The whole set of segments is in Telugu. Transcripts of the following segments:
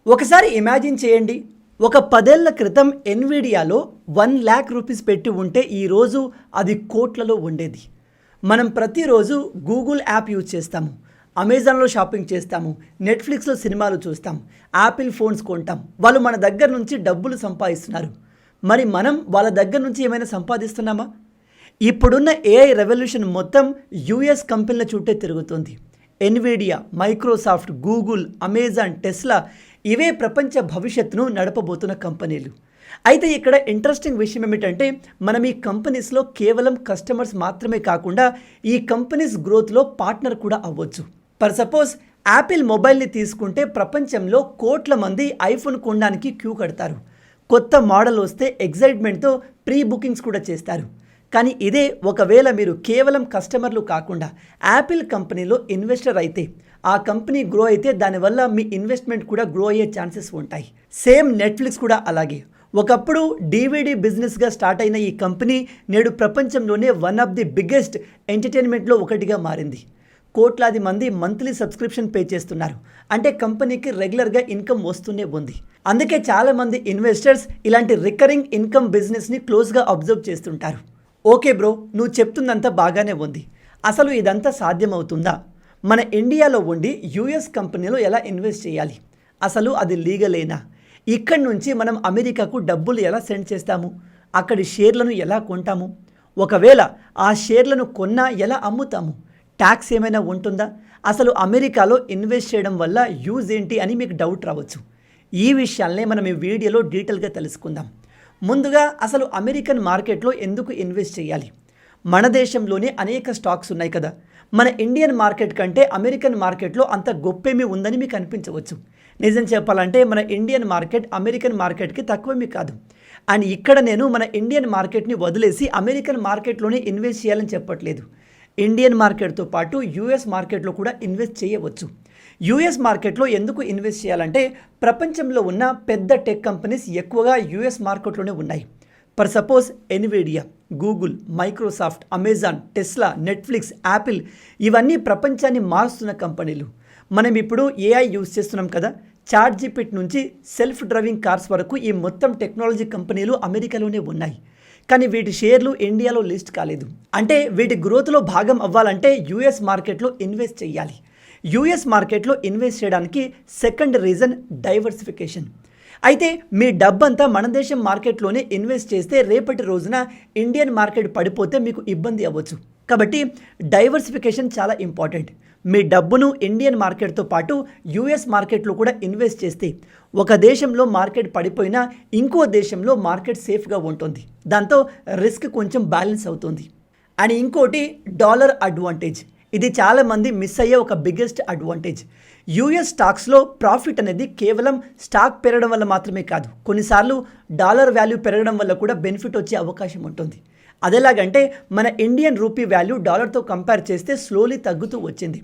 ఒకసారి ఇమాజిన్ చేయండి. ఒక 10 ఏళ్ల క్రితం ఎన్విడియాలో 1,00,000 రూపీస్ పెట్టి ఉంటే ఈరోజు అది కోట్లలో ఉండేది. మనం ప్రతిరోజు గూగుల్ యాప్ యూజ్ చేస్తాము, అమెజాన్లో షాపింగ్ చేస్తాము, నెట్ఫ్లిక్స్లో సినిమాలు చూస్తాం, యాపిల్ ఫోన్స్ కొంటాం. వాళ్ళు మన దగ్గర నుంచి డబ్బులు సంపాదిస్తున్నారు. మరి మనం వాళ్ళ దగ్గర నుంచి ఏమైనా సంపాదిస్తున్నామా? ఇప్పుడున్న ఏఐ రెవల్యూషన్ మొత్తం యూఎస్ కంపెనీల చుట్టే తిరుగుతుంది. Nvidia, Microsoft, Google, Amazon, Tesla ఇవే ప్రపంచ భవిష్యత్తును నడపబోతున్న కంపెనీలు. అయితే ఇక్కడ ఇంట్రెస్టింగ్ విషయం ఏమిటంటే మనం ఈ కంపెనీస్లో కేవలం కస్టమర్స్ మాత్రమే కాకుండా ఈ కంపెనీస్ గ్రోత్లో పార్ట్నర్ కూడా అవ్వచ్చు. ఫర్ సపోజ్ యాపిల్ మొబైల్ని తీసుకుంటే ప్రపంచంలో కోట్ల మంది ఐఫోన్ కొనడానికి క్యూ కడతారు. కొత్త మోడల్ వస్తే ఎగ్జైట్మెంట్తో ప్రీ బుకింగ్స్ కూడా చేస్తారు. కానీ ఇదే ఒకవేళ మీరు కేవలం కస్టమర్లు కాకుండా యాపిల్ కంపెనీలో ఇన్వెస్టర్ అయితే, ఆ కంపెనీ గ్రో అయితే దానివల్ల మీ ఇన్వెస్ట్మెంట్ కూడా గ్రో అయ్యే ఛాన్సెస్ ఉంటాయి. సేమ్ నెట్ఫ్లిక్స్ కూడా అలాగే. ఒకప్పుడు డివిడి బిజినెస్గా స్టార్ట్ అయిన ఈ కంపెనీ నేడు ప్రపంచంలోనే వన్ ఆఫ్ ది బిగ్గెస్ట్ ఎంటర్టైన్మెంట్లో ఒకటిగా మారింది. కోట్లాది మంది మంత్లీ సబ్స్క్రిప్షన్ పే చేస్తున్నారు. అంటే కంపెనీకి రెగ్యులర్గా ఇన్కమ్ వస్తూనే ఉంది. అందుకే చాలామంది ఇన్వెస్టర్స్ ఇలాంటి రికరింగ్ ఇన్కమ్ బిజినెస్ని క్లోజ్గా అబ్జర్వ్ చేస్తుంటారు. ఓకే బ్రో, నువ్వు చెప్తుందంతా బాగానే ఉంది. అసలు ఇదంతా సాధ్యమవుతుందా? మన ఇండియాలో ఉండి యూఎస్ కంపెనీలో ఎలా ఇన్వెస్ట్ చేయాలి? అసలు అది లీగలేనా? ఇక్కడి నుంచి మనం అమెరికాకు డబ్బులు ఎలా సెండ్ చేస్తాము? అక్కడి షేర్లను ఎలా కొంటాము? ఒకవేళ ఆ షేర్లను కొన్నా ఎలా అమ్ముతాము? ట్యాక్స్ ఏమైనా ఉంటుందా? అసలు అమెరికాలో ఇన్వెస్ట్ చేయడం వల్ల యూజ్ ఏంటి అని మీకు డౌట్ రావచ్చు. ఈ విషయాలనే మనం ఈ వీడియోలో డీటెయిల్గా తెలుసుకుందాం. ముందుగా అసలు అమెరికన్ మార్కెట్లో ఎందుకు ఇన్వెస్ట్ చేయాలి? మన దేశంలోనే అనేక స్టాక్స్ ఉన్నాయి కదా. మన ఇండియన్ మార్కెట్ కంటే అమెరికన్ మార్కెట్లో అంత గొప్పేమీ ఉందని మీకు అనిపించవచ్చు. నిజం చెప్పాలంటే మన ఇండియన్ మార్కెట్ అమెరికన్ మార్కెట్కి తక్కువేమీ కాదు. అండ్ ఇక్కడ నేను మన ఇండియన్ మార్కెట్ని వదిలేసి అమెరికన్ మార్కెట్లోనే ఇన్వెస్ట్ చేయాలని చెప్పట్లేదు. ఇండియన్ మార్కెట్తో పాటు యూఎస్ మార్కెట్లో కూడా ఇన్వెస్ట్ చేయవచ్చు. యూఎస్ మార్కెట్లో ఎందుకు ఇన్వెస్ట్ చేయాలంటే ప్రపంచంలో ఉన్న పెద్ద టెక్ కంపెనీస్ ఎక్కువగా యూఎస్ మార్కెట్లోనే ఉన్నాయి. For suppose Nvidia, Google, Microsoft, Amazon, Tesla, Netflix, Apple ఇవన్నీ ప్రపంచాన్ని మారుస్తున్న కంపెనీలు. మనం ఇప్పుడు ఏఐ యూజ్ చేస్తున్నాం కదా. చాట్ జీపీటీ నుంచి సెల్ఫ్ డ్రైవింగ్ కార్స్ వరకు ఈ మొత్తం టెక్నాలజీ కంపెనీలు అమెరికాలోనే ఉన్నాయి. కానీ వీటి షేర్లు ఇండియాలో లిస్ట్ కాలేదు. అంటే వీటి గ్రోత్లో భాగం అవ్వాలంటే యూఎస్ మార్కెట్లో ఇన్వెస్ట్ చేయాలి. యూఎస్ మార్కెట్లో ఇన్వెస్ట్ చేయడానికి సెకండ్ రీజన్ డైవర్సిఫికేషన్. అయితే మీ డబ్బంతా మన దేశం మార్కెట్లోనే ఇన్వెస్ట్ చేస్తే రేపటి రోజున ఇండియన్ మార్కెట్ పడిపోతే మీకు ఇబ్బంది అవ్వచ్చు. కాబట్టి డైవర్సిఫికేషన్ చాలా ఇంపార్టెంట్. మీ డబ్బును ఇండియన్ మార్కెట్తో పాటు యూఎస్ మార్కెట్లో కూడా ఇన్వెస్ట్ చేస్తే ఒక దేశంలో మార్కెట్ పడిపోయినా ఇంకో దేశంలో మార్కెట్ సేఫ్గా ఉంటుంది. దాంతో రిస్క్ కొంచెం బ్యాలెన్స్ అవుతుంది. అండ్ ఇంకోటి డాలర్ అడ్వాంటేజ్. ఇది చాలామంది మిస్ అయ్యే ఒక బిగ్గెస్ట్ అడ్వాంటేజ్. యూఎస్ స్టాక్స్లో ప్రాఫిట్ అనేది కేవలం స్టాక్ పెరగడం వల్ల మాత్రమే కాదు, కొన్నిసార్లు డాలర్ వాల్యూ పెరగడం వల్ల కూడా బెనిఫిట్ వచ్చే అవకాశం ఉంటుంది. అదేలాగంటే మన ఇండియన్ రూపీ వాల్యూ డాలర్తో కంపేర్ చేస్తే స్లోలీ తగ్గుతూ వచ్చింది.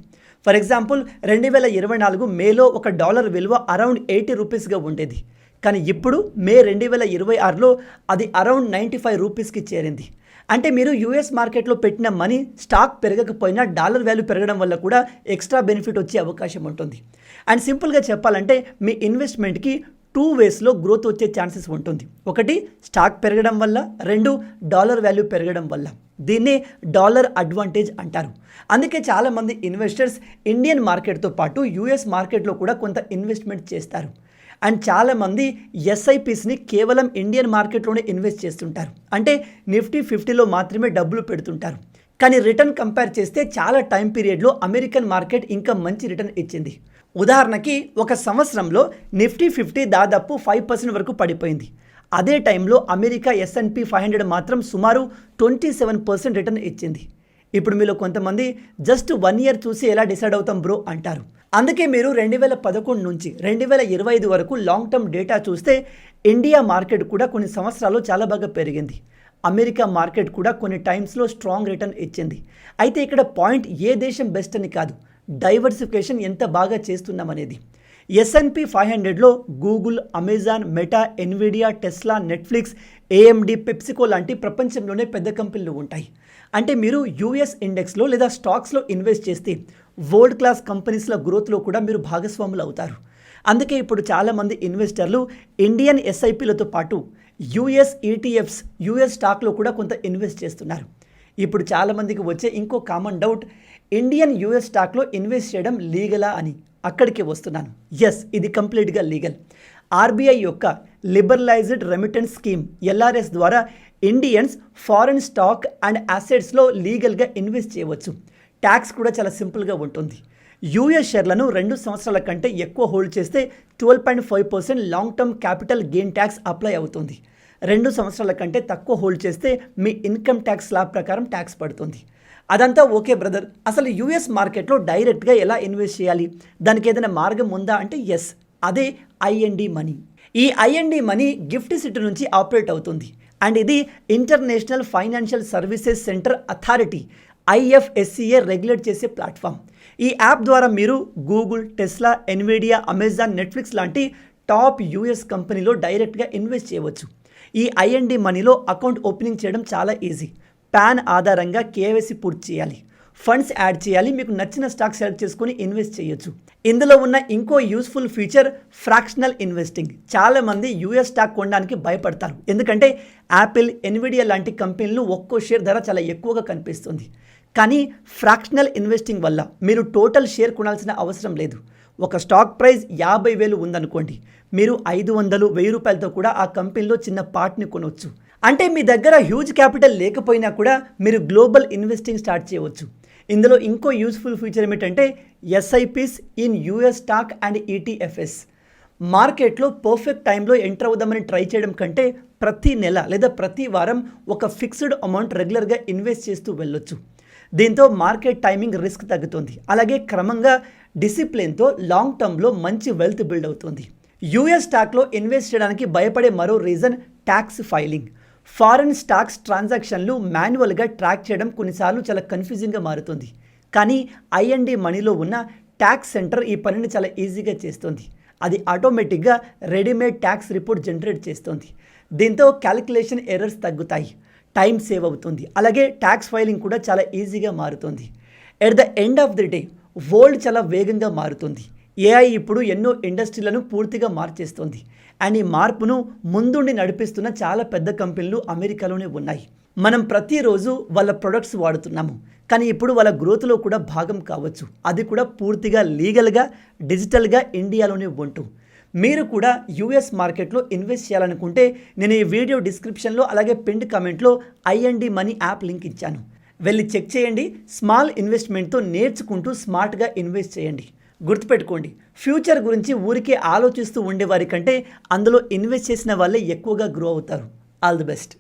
ఫర్ ఎగ్జాంపుల్ 2024 మేలో ఒక డాలర్ విలువ అరౌండ్ 80 రూపీస్గా ఉండేది. కానీ ఇప్పుడు మే 2026లో అది అరౌండ్ 95 రూపీస్కి చేరింది. అంటే మీరు యూఎస్ మార్కెట్లో పెట్టిన మనీ స్టాక్ పెరగకపోయినా డాలర్ వాల్యూ పెరగడం వల్ల కూడా ఎక్స్ట్రా బెనిఫిట్ వచ్చే అవకాశం ఉంటుంది. అండ్ సింపుల్గా చెప్పాలంటే మీ ఇన్వెస్ట్మెంట్కి 2 వేస్లో గ్రోత్ వచ్చే ఛాన్సెస్ ఉంటుంది. ఒకటి స్టాక్ పెరగడం వల్ల, 2 డాలర్ వాల్యూ పెరగడం వల్ల. దీన్నే డాలర్ అడ్వాంటేజ్ అంటారు. అందుకే చాలామంది ఇన్వెస్టర్స్ ఇండియన్ మార్కెట్తో పాటు యూఎస్ మార్కెట్లో కూడా కొంత ఇన్వెస్ట్మెంట్ చేస్తారు. అండ్ చాలామంది ఎస్ఐపిస్ని కేవలం ఇండియన్ మార్కెట్లోనే ఇన్వెస్ట్ చేస్తుంటారు. అంటే నిఫ్టీ 50లో మాత్రమే డబ్బులు పెడుతుంటారు. కానీ రిటర్న్ కంపేర్ చేస్తే చాలా టైం పీరియడ్లో అమెరికన్ మార్కెట్ ఇంకా మంచి రిటర్న్ ఇచ్చింది. ఉదాహరణకి ఒక సంవత్సరంలో నిఫ్టీ 50 దాదాపు 5% వరకు పడిపోయింది. అదే టైంలో అమెరికా S&P 500 మాత్రం సుమారు 27% రిటర్న్ ఇచ్చింది. ఇప్పుడు మీలో కొంతమంది జస్ట్ 1 ఇయర్ చూసి ఎలా డిసైడ్ అవుతాం బ్రో అంటారు. అందుకే మీరు 2011 నుంచి 2025 వరకు లాంగ్ టర్మ్ డేటా చూస్తే ఇండియా మార్కెట్ కూడా కొన్ని సంవత్సరాలు చాలా బాగా పెరిగింది. అమెరికా మార్కెట్ కూడా కొన్ని టైమ్స్లో స్ట్రాంగ్ రిటర్న్ ఇచ్చింది. అయితే ఇక్కడ పాయింట్ ఏ దేశం బెస్ట్ అని కాదు, డైవర్సిఫికేషన్ ఎంత బాగా చేస్తున్నామనేది. S&P 500లో Google, Amazon, Meta, Nvidia, Tesla, Netflix, AMD, PepsiCo లాంటి ప్రపంచంలోనే పెద్ద కంపెనీలు ఉంటాయి. అంటే మీరు యూఎస్ ఇండెక్స్లో లేదా స్టాక్స్లో ఇన్వెస్ట్ చేస్తే వరల్డ్ క్లాస్ కంపెనీస్ల గ్రోత్లో కూడా మీరు భాగస్వాములు అవుతారు. అందుకే ఇప్పుడు చాలామంది ఇన్వెస్టర్లు ఇండియన్ ఎస్ఐపిలతో పాటు యూఎస్ ఈటీఎఫ్స్ యూఎస్ స్టాక్లో కూడా కొంత ఇన్వెస్ట్ చేస్తున్నారు. ఇప్పుడు చాలామందికి వచ్చే ఇంకో కామన్ డౌట్, ఇండియన్ యూఎస్ స్టాక్లో ఇన్వెస్ట్ చేయడం లీగలా అని. అక్కడికి వస్తున్నాను. ఎస్, ఇది కంప్లీట్గా లీగల్. ఆర్బీఐ యొక్క లిబరలైజ్డ్ రెమిటెన్స్ స్కీమ్ ఎల్ఆర్ఎస్ ద్వారా ఇండియన్స్ ఫారెన్ స్టాక్ అండ్ అసెట్స్లో లీగల్గా ఇన్వెస్ట్ చేయవచ్చు. ట్యాక్స్ కూడా చాలా సింపుల్గా ఉంటుంది. యూఎస్ షేర్లను 2 సంవత్సరాల కంటే ఎక్కువ హోల్డ్ చేస్తే 12.5% long term capital gain tax apply అవుతుంది. 2 సంవత్సరాల కంటే తక్కువ హోల్డ్ చేస్తే మీ ఇన్కమ్ ట్యాక్స్ స్లాబ్ ప్రకారం ట్యాక్స్ పడుతుంది. అదంతా ఓకే బ్రదర్, అసలు యూఎస్ మార్కెట్లో డైరెక్ట్గా ఎలా ఇన్వెస్ట్ చేయాలి, దానికి ఏదైనా మార్గం ఉందా అంటే ఎస్, అదే ఐఎన్డి మనీ. ఈ ఐఎన్డి మనీ గిఫ్ట్ సిటీ నుంచి ఆపరేట్ అవుతుంది అండ్ ఇది international financial services centre authority IFSCA regulate చేసే ప్లాట్ఫామ్. ఈ యాప్ ద్వారా మీరు Google, Tesla, Nvidia, Amazon, Netflix లాంటి టాప్ యూఎస్ కంపెనీలో డైరెక్ట్గా ఇన్వెస్ట్ చేయవచ్చు. ఈ ఐఎన్డి మనీలో అకౌంట్ ఓపెనింగ్ చేయడం చాలా ఈజీ. పాన్ ఆధారంగా కేవైసీ పూర్తి చేయాలి, ఫండ్స్ యాడ్ చేయాలి, మీకు నచ్చిన స్టాక్ సెలెక్ట్ చేసుకొని ఇన్వెస్ట్ చేయొచ్చు. ఇందులో ఉన్న ఇంకో యూస్ఫుల్ ఫీచర్ ఫ్రాక్షనల్ ఇన్వెస్టింగ్. చాలామంది యూఎస్ స్టాక్ కొనడానికి భయపడతారు, ఎందుకంటే యాపిల్, ఎన్విడియా లాంటి కంపెనీలు ఒక్కో షేర్ ధర చాలా ఎక్కువగా కనిపిస్తుంది. కానీ ఫ్రాక్షనల్ ఇన్వెస్టింగ్ వల్ల మీరు టోటల్ షేర్ కొనాల్సిన అవసరం లేదు. ఒక స్టాక్ ప్రైస్ 50,000 ఉందనుకోండి, మీరు 500-1000 రూపాయలతో కూడా ఆ కంపెనీలో చిన్న పార్ట్ని కొనవచ్చు. అంటే మీ దగ్గర హ్యూజ్ క్యాపిటల్ లేకపోయినా కూడా మీరు గ్లోబల్ ఇన్వెస్టింగ్ స్టార్ట్ చేయవచ్చు. ఇందులో ఇంకో యూస్ఫుల్ ఫీచర్ ఏమిటంటే SIPs in US stock and ఈటీఎఫ్ఎస్. మార్కెట్లో పర్ఫెక్ట్ టైంలో ఎంటర్ అవుదామని ట్రై చేయడం కంటే ప్రతి నెల లేదా ప్రతి వారం ఒక ఫిక్స్డ్ అమౌంట్ రెగ్యులర్గా ఇన్వెస్ట్ చేస్తూ వెళ్ళొచ్చు. దీంతో మార్కెట్ టైమింగ్ రిస్క్ తగ్గుతుంది. అలాగే క్రమంగా డిసిప్లిన్తో లాంగ్ టర్మ్లో మంచి వెల్త్ బిల్డ్ అవుతుంది. యూఎస్ స్టాక్లో ఇన్వెస్ట్ చేయడానికి భయపడే మరో reason tax filing. Foreign stocks ట్రాన్సాక్షన్లు మాన్యువల్గా ట్రాక్ చేయడం కొన్నిసార్లు చాలా కన్ఫ్యూజింగ్గా మారుతుంది. కానీ ఐఎన్డి మనీలో ఉన్న ట్యాక్స్ సెంటర్ ఈ పనిని చాలా ఈజీగా చేస్తుంది. అది ఆటోమేటిక్గా రెడీమేడ్ ట్యాక్స్ రిపోర్ట్ జనరేట్ చేస్తుంది. దీంతో క్యాలిక్యులేషన్ ఎర్రర్స్ తగ్గుతాయి, టైం సేవ్ అవుతుంది. అలాగే ట్యాక్స్ ఫైలింగ్ కూడా చాలా ఈజీగా మారుతుంది. At the end of the day world చాలా వేగంగా మారుతుంది. ఏఐ ఇప్పుడు ఎన్నో ఇండస్ట్రీలను పూర్తిగా మార్చేస్తుంది అండ్ ఈ మార్పును ముందుండి నడిపిస్తున్న చాలా పెద్ద కంపెనీలు అమెరికాలోనే ఉన్నాయి. మనం ప్రతిరోజు వాళ్ళ ప్రొడక్ట్స్ వాడుతున్నాము, కానీ ఇప్పుడు వాళ్ళ గ్రోత్లో కూడా భాగం కావచ్చు. అది కూడా పూర్తిగా లీగల్గా, డిజిటల్గా ఇండియాలోనే ఉంటూ. మీరు కూడా యూఎస్ మార్కెట్లో ఇన్వెస్ట్ చేయాలనుకుంటే నేను ఈ వీడియో డిస్క్రిప్షన్లో అలాగే పిన్డ్ కమెంట్లో ఐఎన్డి మనీ యాప్ లింక్ ఇచ్చాను, వెళ్ళి చెక్ చేయండి. స్మాల్ ఇన్వెస్ట్మెంట్తో నేర్చుకుంటూ స్మార్ట్గా ఇన్వెస్ట్ చేయండి. గుర్తుపెట్టుకోండి, ఫ్యూచర్ గురించి ఊరికే ఆలోచిస్తూ ఉండేవారి కంటే అందులో ఇన్వెస్ట్ చేసిన వాళ్ళే ఎక్కువగా గ్రో అవుతారు. All the best.